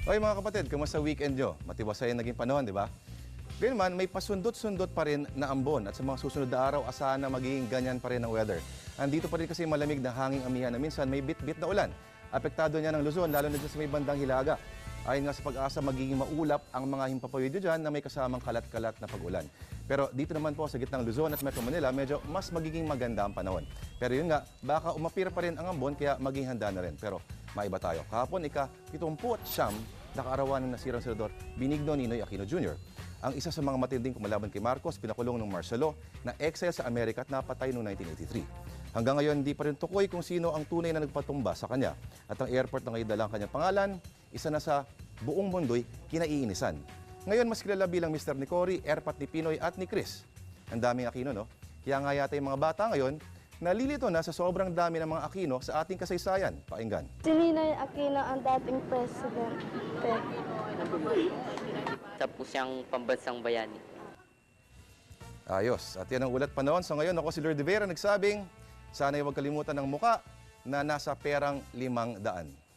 Okay mga kapatid, kamusta weekend nyo? Matiwasay ang naging panahon, di ba? Gayun man, may pasundot-sundot pa rin na ambon at sa mga susunod na araw, asahan na magiging ganyan pa rin ang weather. Andito pa rin kasi malamig na hanging amihan na minsan may bit-bit na ulan. Apektado niya ng Luzon, lalo na dyan sa may bandang Hilaga. Ayon nga sa pag-asa, magiging maulap ang mga himpapawid dyan na may kasamang kalat-kalat na pag-ulan. Pero dito naman po sa gitnang Luzon at Metro Manila, medyo mas magiging maganda ang panahon. Pero yun nga, baka umapir pa rin ang ambon kaya maging handa na rin. Pero maiba tayo. Kahapon, ika-79 nakaarawan ng nasirang senador Benigno Ninoy Aquino Jr. Ang isa sa mga matinding kumalaban kay Marcos, pinakulong ng martial law na exile sa Amerika at napatay noong 1983. Hanggang ngayon, hindi pa rin tukoy kung sino ang tunay na nagpatumba sa kanya. At ang airport na ngayon dalang kanyang pangalan, isa na sa buong mundo'y kinaiinisan. Ngayon, mas kilala bilang Mr. ni Cory, Erpat ni Pinoy at ni Chris. Ang daming Aquino, no? Kaya nga yata yung mga bata ngayon, nalilito na sa sobrang dami ng mga Aquino sa ating kasaysayan. Pakinggan. Si Ninoy Aquino ang dating presidente. Tapos siyang pambansang bayani. Ayos. At yan ang ulat pa noon. So ngayon, ako si Lord de Vera nagsabing, sana huwag kalimutan ng muka na nasa perang 500.